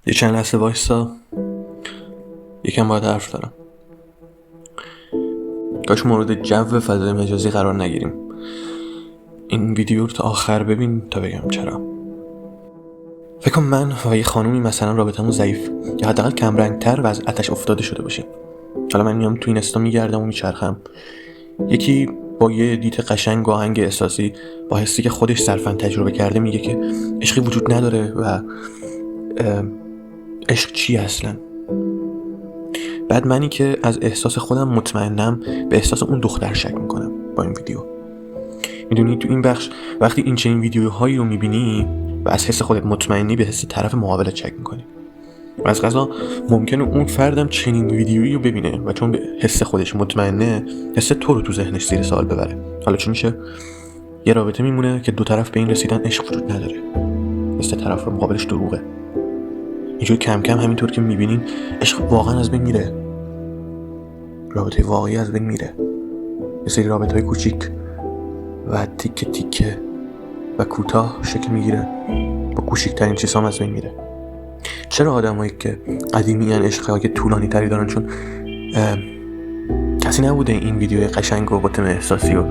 یه چند لحظه وایسا، یکم باید حرف دارم. کاش مورد جو فضای مجازی قرار نگیریم. این ویدیو رو تا آخر ببین تا بگم چرا. فکر کنم من و یه خانومی مثلا رابطمون ضعیف یا حداقل کم رنگ‌تر و از آتش افتاده شده باشیم. حالا من میام تو اینستا میگردم و میچرخم، یکی با یه دیت قشنگ و آهنگ احساسی با حسی که خودش صرفاً تجربه کرده میگه که عشقی وجود نداره و عشق چی اصلا. بعد منی که از احساس خودم مطمئنم به احساس اون دختر شک میکنم با این ویدیو. میدونی تو این بخش وقتی این چنین ویدیوهایی رو میبینی و از حس خودت مطمئنی به حس طرف مقابلت شک میکنی و از قضا ممکنه اون فردم چنین ویدیویی رو ببینه و چون به حس خودش مطمئنه حس تو رو تو ذهنش زیر سوال ببره. حالا چی میشه؟ یه رابطه میمونه که دو طرف به این رسیدن عشق وجود نداره، حس طرف مقابلش دروغه. اینجوری کم کم همینطور که میبینین عشق واقعا از بین میره، رابطه واقعی از بین میره. یه سری رابطه های کوچیک و تیکه تیکه و کوتاه شکل میگیره، با کوچیکترین چیز هم از بین میره. چرا آدمایی که قدیمی ان عشقهای طولانی تری دارن؟ چون کسی نبوده این ویدیوی قشنگ و با تم احساسی و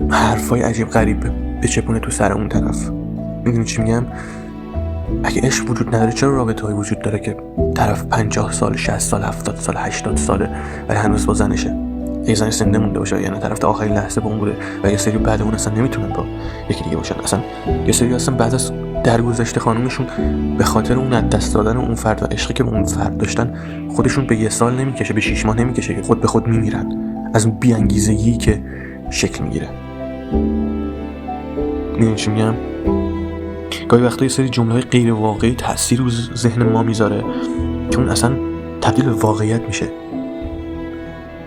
حرفای عجیب غریب بچپونه تو سر اون طرف. میدونی چی میگم؟ اگه عشق وجود نداره چرا رابطه های وجود داره که طرف 50 سال 60 سال 70 سال 80 ساله ولی هنوز با زنشه؟ یه زن زنده مونده باشه، یعنی طرف تا آخرین لحظه با اون بوده و یه سری بعد اون اصلا نمیتونن با یکی دیگه باشن. اصلا یه سری اصلا بعد از درگذشت خانومشون به خاطر اون از دست دادن اون فرد و عشقی که با اون فرد داشتن خودشون به یه سال نمیکشه، به 6 ماه نمیکشه که خود به خود میمیرن از اون بی‌انگیزگی که شکل میگیره. میدونی چی میگم؟ گاهی وقتا یه سری جمله‌های غیر واقعی تأثیر رو ذهن ما میذاره که اون اصلا تبدیل به واقعیت میشه،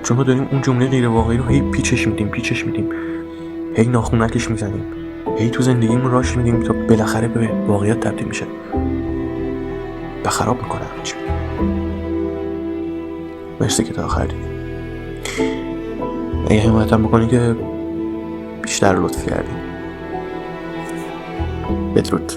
چون ما داریم اون جمله غیر واقعی رو هی پیچش میدیم، هی ناخونکش میزنیم، هی تو زندگیمون راش میدیم تا بالاخره به واقعیت تبدیل میشه و خراب میکنه همه چی. مرسی که تا آخر دیدی. اگه حمایتم بکنی که بیشتر لطف کردی. بدرود.